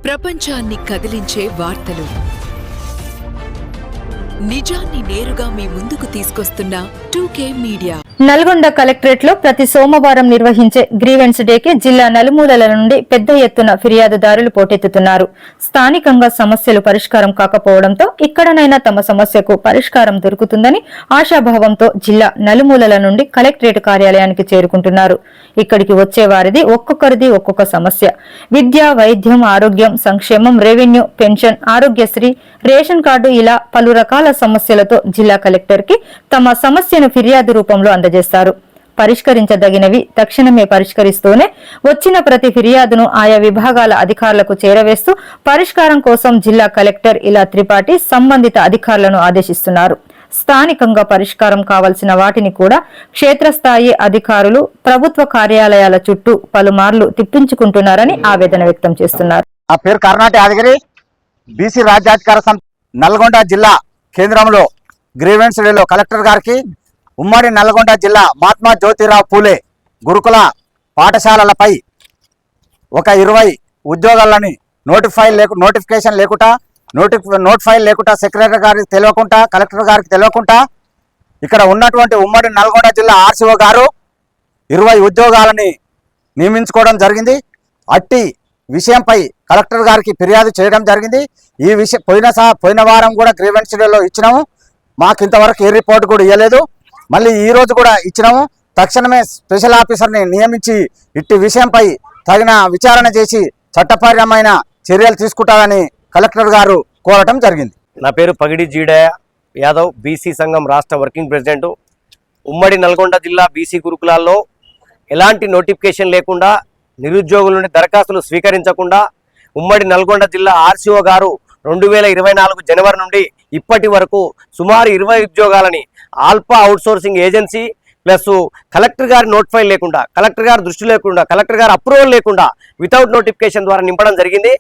ప్రపంచాన్ని కదిలించే వార్తలు, నిజాన్ని నేరుగా మీ ముందుకు తీసుకొస్తున్న 2K మీడియా. నల్గొండ కలెక్టరేట్ లో ప్రతి సోమవారం నిర్వహించే గ్రీవెన్స్ డేకి జిల్లా నలుమూలల నుండి పెద్ద ఎత్తున ఫిర్యాదుదారులు పోటెత్తుతున్నారు. స్థానికంగా సమస్యలు పరిష్కారం కాకపోవడంతో ఇక్కడనైనా తమ సమస్యకు పరిష్కారం దొరుకుతుందని ఆశాభావంతో జిల్లా నలుమూలల నుండి కలెక్టరేట్ కార్యాలయానికి చేరుకుంటున్నారు. ఇక్కడికి వచ్చే వారిది ఒక్కొక్కరిది ఒక్కొక్క సమస్య. విద్య, వైద్యం, ఆరోగ్యం, సంక్షేమం, revenue, pension, Aarogyasri, ration card ఇలా పలు రకాల సమస్యలతో జిల్లా కలెక్టర్ కి తమ సమస్యను ఫిర్యాదు రూపంలో అందజేస్తారు. పరిష్కరించదగినవి తక్షణమే పరిష్కరిస్తూనే వచ్చిన ప్రతి ఫిర్యాదును ఆయా విభాగాల అధికారులకు చేరవేస్తూ పరిష్కారం కోసం జిల్లా కలెక్టర్ ఇలా త్రిపాఠి సంబంధిత అధికారులను ఆదేశిస్తున్నారు. స్థానికంగా పరిష్కారం కావాల్సిన వాటిని కూడా క్షేత్రస్థాయి అధికారులు ప్రభుత్వ కార్యాలయాల చుట్టూ పలుమార్లు తిప్పించుకుంటున్నారని ఆవేదన వ్యక్తం చేస్తున్నారు. ఆ పేరు కర్ణాటక యాదగిరి, బీసీ రాజ్యాధికార సమితి నల్గొండ జిల్లా కేంద్రంలో గ్రీవెన్స్ డేలో కలెక్టర్ గారికి ఉమ్మడి నల్గొండ జిల్లా మహాత్మా జ్యోతిరావు పూలే గురుకుల పాఠశాలలపై ఒక 20 ఉద్యోగాలని నోటిఫికేషన్ లేకుండా నోట్ ఫైల్ లేకుండా సెక్రటరీ గారికి తెలియకుండా, కలెక్టర్ గారికి తెలియకుండా ఇక్కడ ఉన్నటువంటి ఉమ్మడి నల్గొండ జిల్లా ఆర్సీఓ గారు 20 ఉద్యోగాలని నియమించుకోవడం జరిగింది. అట్టి విషయంపై కలెక్టర్ గారికి ఫిర్యాదు చేయడం జరిగింది. ఈ విషయం పోయిన వారం కూడా గ్రీవెన్స్ డేలో ఇచ్చినాము. మాకు ఇంతవరకు ఏ రిపోర్ట్ కూడా ఇవ్వలేదు. మళ్ళీ ఈ రోజు కూడా ఇచ్చినాము. తక్షణమే స్పెషల్ ఆఫీసర్ని నియమించి ఇట్టి విషయంపై తగిన విచారణ చేసి చట్టపరమైన చర్యలు తీసుకుంటారని కలెక్టర్ గారు కోరటం జరిగింది. నా పేరు పగిడి జీడయ్య యాదవ్, బీసీ సంఘం రాష్ట్ర వర్కింగ్ ప్రెసిడెంట్. ఉమ్మడి నల్గొండ జిల్లా బీసీ గురుకులాల్లో ఎలాంటి నోటిఫికేషన్ లేకుండా, నిరుద్యోగుల నుండి దరఖాస్తులు స్వీకరించకుండా ఉమ్మడి నల్గొండ జిల్లా ఆర్సీఓ గారు 2024 జనవరి నుండి ఇప్పటి వరకు సుమారు 20 ఉద్యోగాలని alpha outsourcing agency plus collector గారి నోట్ ఫైల్ లేకుండా, కలెక్టర్ గారి దృష్టి లేకుండా, కలెక్టర్ గారి అప్రూవల్ లేకుండా వితౌట్ నోటిఫికేషన్ ద్వారా నింపడం జరిగింది.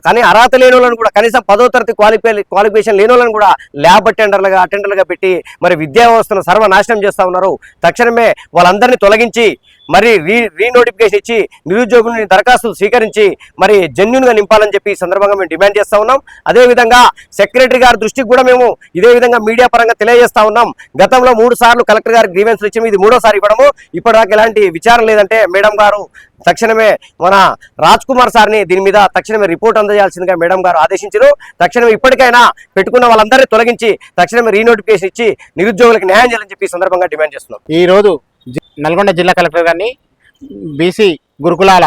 కానీ అర్హత లేని వాళ్ళని కూడా, కనీసం 10వ తరగతి క్వాలిఫికేషన్ లేని వాళ్ళని కూడా ల్యాబ్ అటెండర్లుగా పెట్టి మరి విద్యా వ్యవస్థను సర్వనాశనం చేస్తూ ఉన్నారు. తక్షణమే వాళ్ళందరినీ తొలగించి మరి రీనోటిఫికేషన్ ఇచ్చి నిరుద్యోగులని దరఖాస్తులు స్వీకరించి మరి జెన్యూన్గా నింపాలని చెప్పి ఈ సందర్భంగా మేము డిమాండ్ చేస్తూ ఉన్నాం. అదేవిధంగా సెక్రటరీ గారి దృష్టికి కూడా మేము ఇదే విధంగా మీడియా పరంగా తెలియజేస్తా ఉన్నాం. గతంలో 3 సార్లు కలెక్టర్ గారికి గ్రీవెన్స్ ఇచ్చాము, ఇది 3వ సారి ఇవ్వడము. ఇప్పటిదాకా ఎలాంటి విచారణ లేదంటే మేడం గారు తక్షణమే మన రాజ్ కుమార్ సార్ని దీని మీద తక్షణమే రిపోర్ట్ అందజేయాల్సిందిగా మేడం గారు ఆదేశించారు. తక్షణమే ఇప్పటికైనా పెట్టుకున్న వాళ్ళందరినీ తొలగించి తక్షణమే రీనోటిఫికేషన్ ఇచ్చి నిరుద్యోగులకు న్యాయం చేయాలని చెప్పి ఈ సందర్భంగా డిమాండ్ చేస్తున్నాం. ఈ రోజు నల్గొండ జిల్లా కలెక్టర్ గారిని బీసీ గురుకులాల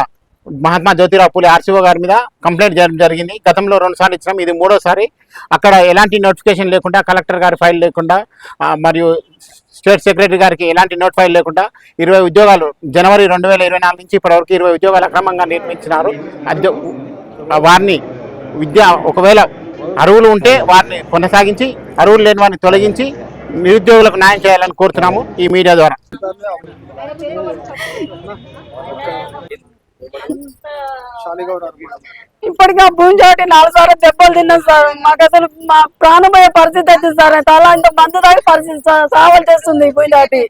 మహాత్మా జ్యోతిరావు పూలే ఆర్సీఓ గారి మీద కంప్లైంట్ చేయడం జరిగింది. గతంలో 2 సార్లు ఇచ్చినాం, ఇది 3వ సారి. అక్కడ ఎలాంటి నోటిఫికేషన్ లేకుండా, కలెక్టర్ గారి ఫైల్ లేకుండా, మరియు స్టేట్ సెక్రటరీ గారికి ఎలాంటి నోట్ ఫైల్ లేకుండా 20 ఉద్యోగాలు జనవరి 2024 నుంచి ఇప్పటివరకు 20 ఉద్యోగాలు అక్రమంగా నిర్మించినారు. వారిని ఒకవేళ అర్హులు ఉంటే వారిని కొనసాగించి, అర్హులు లేని వారిని తొలగించి నిరుద్యోగులకు న్యాయం చేయాలని కోరుతున్నాము ఈ మీడియా ద్వారా. ఇప్పటికీ ఆ భూమి చాటి 4 సార్లు దెబ్బలు తిన్నాం సార్. మాకు అసలు మా ప్రాణమయ్యే పరిస్థితి అవుతుంది సార్. అలాంటి మందు దాటి పరిస్థితి సావలు చేస్తుంది భూమి చాటి.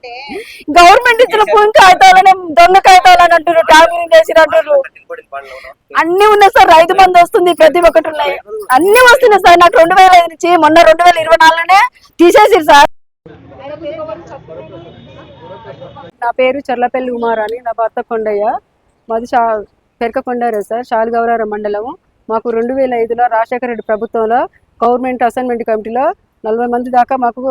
గవర్నమెంట్ ఇచ్చిన భూమి కాగితాలని దొంగ కాగితాలని అంటారు, ట్యాబింగ్ చేసినట్టు అన్ని ఉన్నాయి సార్. రైతు బంధు వస్తుంది, ప్రతి ఒక్కటి ఉన్నాయి, అన్ని వస్తున్నాయి సార్. నాకు 2005 నుంచి మొన్న 2024లోనే తీసేసిరు సార్. నా పేరు చర్లపల్లి ఉమారాణి, నా భర్త కొండయ్య, మాది పెరకకొండారే సార్, శాలిగౌరారం మండలము. మాకు 2005లో రాజశేఖర రెడ్డి ప్రభుత్వంలో గవర్నమెంట్ అసైన్మెంట్ కమిటీలో 40 మంది దాకా మాకు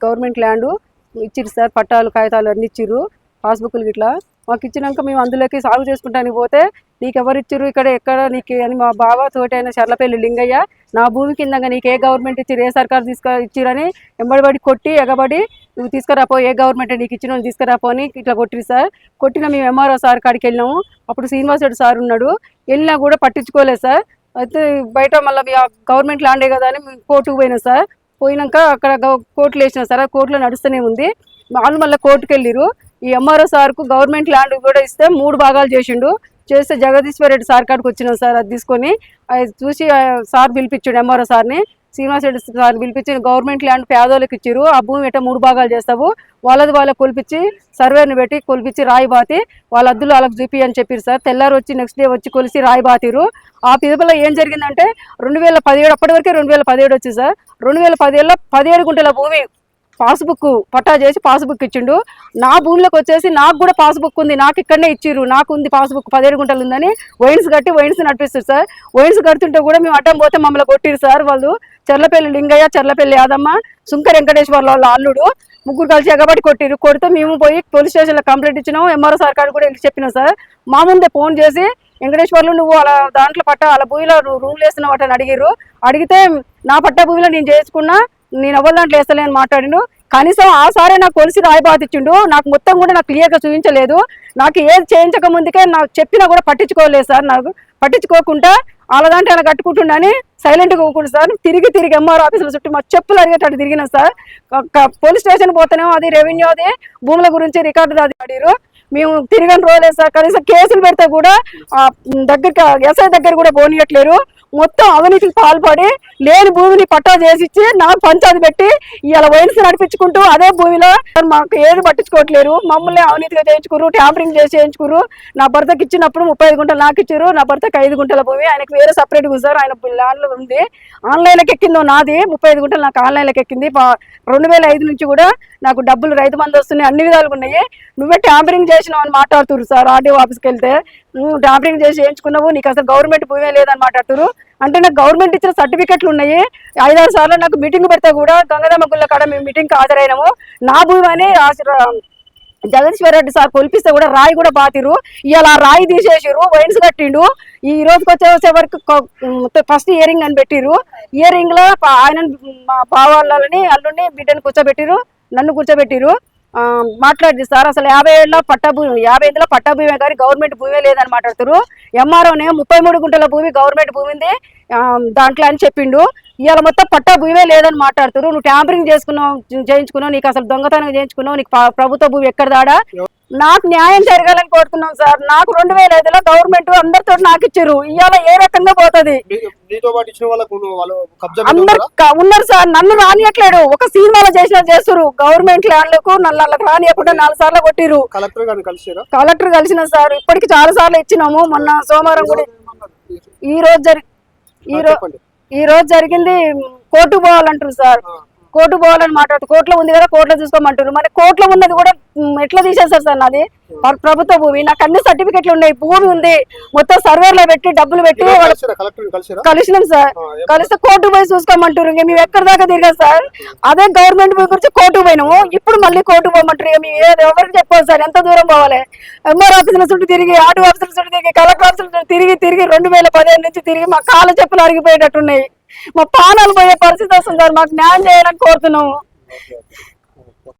గవర్నమెంట్ ల్యాండ్ ఇచ్చిర్రు సార్. పట్టాలు, కాగితాలు అన్ని ఇచ్చిర్రు, పాస్బుక్లు ఇట్లా మాకు ఇచ్చినాక మేము అందులోకి సాగు చేసుకుంటానికి పోతే నీకు ఎవరు ఇచ్చిర్రు ఇక్కడ ఎక్కడ నీకు అని మా బావ తోటైన చర్లపల్లి లింగయ్య నా భూమి కిందంగా నీకు ఏ గవర్నమెంట్ ఇచ్చిర్రు, ఏ సర్కారు ఇచ్చిరని ఎంబడిబడి కొట్టి ఎగబడి నువ్వు తీసుకురాపో, ఏ గవర్నమెంట్ నీకు ఇచ్చిన తీసుకురాపో అని ఇట్లా కొట్టిరు సార్. కొట్టిన మేము ఎంఆర్ఓ సార్ కాడికి వెళ్ళినాము. అప్పుడు శ్రీనివాస్ రెడ్డి సార్ ఉన్నాడు, వెళ్ళినా కూడా పట్టించుకోలేదు సార్. అయితే బయట మళ్ళీ గవర్నమెంట్ ల్యాండే కదా అని కోర్టుకు పోయినా సార్. పోయినాక అక్కడ కోర్టులు వేసిన సార్, ఆ కోర్టులో నడుస్తూనే ఉంది. వాళ్ళు మళ్ళీ కోర్టుకు వెళ్ళిరు. ఈ ఎంఆర్ఓ సార్కు గవర్నమెంట్ ల్యాండ్ కూడా ఇస్తే 3 భాగాలు చేసిండు. చేస్తే జగదీశ్వర్ రెడ్డి సార్ కాడికి వచ్చినాం సార్. అది తీసుకొని అది చూసి సార్ పిలిపించాడు ఎంఆర్ఓ సార్ని. శ్రీనివాస్ రెడ్డి సార్ పిలిపించి గవర్నమెంట్ ల్యాండ్ పేదోళ్ళకి ఇచ్చారు, ఆ భూమి ఎట్ట 3 భాగాలు చేస్తావు, వాళ్ళకి కొలిపించి సర్వేని పెట్టి కొలిపించి రాయి బాతి వాళ్ళ అద్దులు వాళ్ళకి చూపి అని చెప్పారు సార్. తెల్లారు వచ్చి నెక్స్ట్ డే వచ్చి కొలిసి రాయి బాతిరు. ఆ పిదపలో ఏం జరిగిందంటే 2017 అప్పటి వరకే 2017 వచ్చింది సార్. 2017లో 17 గుంటల భూమి పాస్బుక్ పట్టా చేసి పాస్బుక్ ఇచ్చిండు. నా భూమిలోకి వచ్చేసి నాకు కూడా పాస్బుక్ ఉంది, నాకు ఇక్కడనే ఇచ్చిర్రు, నాకు ఉంది పాస్బుక్ 17 గుంటలు ఉందని వైన్స్ కట్టి వైన్స్ నడిపిస్తారు సార్. వైన్స్ కడుతుంటే కూడా మేము అడ్డం పోతే మమ్మల్ని కొట్టిరు సార్. వాళ్ళు చెర్లపల్లి లింగయ్య, చెర్లపల్లి యాదమ్మ, సుంక వెంకటేశ్వర వాళ్ళ అల్లుడు ముగ్గురు కలిసి ఎగబడి కొట్టిరు. కొడితే మేము పోయి పోలీస్ స్టేషన్లో కంప్లైంట్ ఇచ్చినాము. ఎంఆర్ఓ సార్ కాడ కూడా చెప్పినాం సార్. మా ముందే ఫోన్ చేసి వెంకటేశ్వర్లు నువ్వు అలా దాంట్లో పట్టా అలా భూమిలో రూమ్లు వేస్తున్నావు అని అడిగిర్రు. అడిగితే నా పట్టా భూమిలో నేను చేసుకున్నా, నేను ఎవరి దాంట్లో వేస్తలేని మాట్లాడిను. కనీసం ఆ సారే నాకు కొలిసి రాయిబాతిచ్చిండు. నాకు మొత్తం కూడా నాకు క్లియర్గా చూపించలేదు. నాకు ఏది చేయించక ముందుకే నాకు చెప్పినా కూడా పట్టించుకోలేదు సార్. నాకు పట్టించుకోకుండా వాళ్ళ దాంట్లో అలా కట్టుకుంటుండని సైలెంట్గా ఊకుండు సార్. తిరిగి ఎంఆర్ ఆఫీసుల చుట్టూ మా చెప్పులు అడిగేటట్టు తిరిగినా సార్. పోలీస్ స్టేషన్ పోతేనేమో అది రెవెన్యూ, అది భూముల గురించి రికార్డు అది అడిగారు. మేము తిరగని రోజులేదు సార్. కనీసం కేసులు పెడితే కూడా దగ్గరికి ఎస్ఐ దగ్గర కూడా పోనీయట్లేరు. మొత్తం అవినీతికి పాల్పడి లేని భూమిని పట్టా చేసిచ్చి నాకు పంచాయతీ పెట్టి ఇలా వైన్స్ నడిపించుకుంటూ అదే భూమిలో మాకు ఏది పట్టించుకోవట్లేరు. మమ్మల్ని అవినీతిగా చేయించుకురు, ట్యాంపరింగ్ చేసి చేయించుకురు. నా భర్తకి ఇచ్చినప్పుడు 35 గుంటలు నాకు ఇచ్చారు. నా భర్తకి 5 గుంటల భూమి, ఆయనకు వేరే సపరేట్గా ఉంది సార్. ఆయన ల్యాండ్లో ఉంది. ఆన్లైన్లోకి ఎక్కిందో నాది 35 గుంటలు నాకు ఆన్లైన్లోకి ఎక్కింది. 2005 నుంచి కూడా నాకు డబ్బులు రైతు బంధు వస్తున్నాయి, అన్ని విధాలుగా ఉన్నాయి. నువ్వే ట్యాంపరింగ్ చేసినావు అని మాట్లాడుతున్నారు సార్. ఆర్డీఓ ఆఫీస్కి వెళ్తే నువ్వు ట్యాంపరింగ్ చేసి చేయించుకున్నావు, నీకు అసలు గవర్నమెంట్ భూమే లేదని మాట్లాడుతున్నారు. అంటే నాకు గవర్నమెంట్ ఇచ్చిన సర్టిఫికెట్లు ఉన్నాయి. 5-6 సార్లు నాకు మీటింగ్ పెడితే కూడా గంగదమ్మ గుళ్ళ కాడ మేము మీటింగ్కి హాజరైనాము. నా భూమి అని జగదీశ్వర రెడ్డి సార్ కొలిపిస్తే కూడా రాయి కూడా బాతిరు. ఇలా రాయి తీసేసారు, వైన్స్ కట్టిండు. ఈ రోజుకి వచ్చే వరకు ఫస్ట్ ఇయరింగ్ అని పెట్టిరు. ఇయరింగ్ లో ఆయన మా బావాళ్ళని అల్లుడిని బిడ్డని కూర్చోబెట్టిరు, నన్ను కూర్చోబెట్టిరు. మాట్లాడింది సార్ అసలు 50 ఏళ్ళ పట్టా భూమి, 50 ఏళ్ళ పట్టా భూమే కానీ గవర్నమెంట్ భూమే లేదని మాట్లాడుతారు. ఎంఆర్ఓనే 33 గుంటల భూమి గవర్నమెంట్ భూమి ఉంది దాంట్లో అని చెప్పిండు. ఇవాళ మొత్తం పట్టా భూమే లేదని మాట్లాడుతారు. నువ్వు ట్యాంపరింగ్ చేయించుకున్నావు, నీకు అసలు దొంగతనం చేయించుకున్నావు, నీకు ప్రభుత్వ భూమి ఎక్కడ దాడా. నాకు న్యాయం జరగాలని కోరుతున్నాం సార్. నాకు 2005లో గవర్నమెంట్ అందరితో నాకు ఇచ్చారు. ఇవాళ ఏ రకంగా పోతుంది? అందరు ఉన్నారు సార్, నన్ను రానియట్లేడు. ఒక సినిమాలో చేస్తారు గవర్నమెంట్ ల్యాండ్లకు నన్ను రానియకుండా 4 సార్లు కొట్టిరు. కలెక్టర్ కలిసిన సార్, ఇప్పటికి చాలా సార్లు ఇచ్చినాము. మొన్న సోమవారం కూడా ఈ రోజు జరిగింది. Court పోవాలంటారు sir. కోర్టు పోవాలని మాట్లాడుతూ కోర్టులో ఉంది కదా, కోర్టులో చూసుకోమంటారు. మరి కోర్టులో ఉన్నది కూడా ఎట్లా తీసేస్తారు సార్? నాది ప్రభుత్వ భూమి, నాకు అన్ని సర్టిఫికెట్లు ఉన్నాయి, భూమి ఉంది. మొత్తం సర్వేలో పెట్టి డబ్బులు పెట్టి కలిసినాం సార్. కలిస్తే కోర్టు పోయి చూసుకోమంటారు. ఇక మేము ఎక్కడి దాకా తిరిగాం సార్. అదే గవర్నమెంట్ భూమి గురించి కోర్టు పోయినాము, ఇప్పుడు మళ్ళీ కోర్టు పోమంటారు. ఇక మేము ఎవరికి చెప్పాలి సార్? ఎంత దూరం పోవాలి? ఎంఆర్ ఆఫీసుల చుట్టూ తిరిగి, ఆర్డీఓ ఆఫీసుల చుట్టూ తిరిగి, కలెక్టర్ ఆఫీసుల చుట్టూ తిరిగి 2015 నుంచి తిరిగి మా కాళ్ళ చెప్పులు అరిగిపోయేటట్టున్నాయి. మా పానాలు పోయే పరిస్థితి వస్తుంది సార్. మాకు న్యాయం చేయాలని కోరుతున్నాము.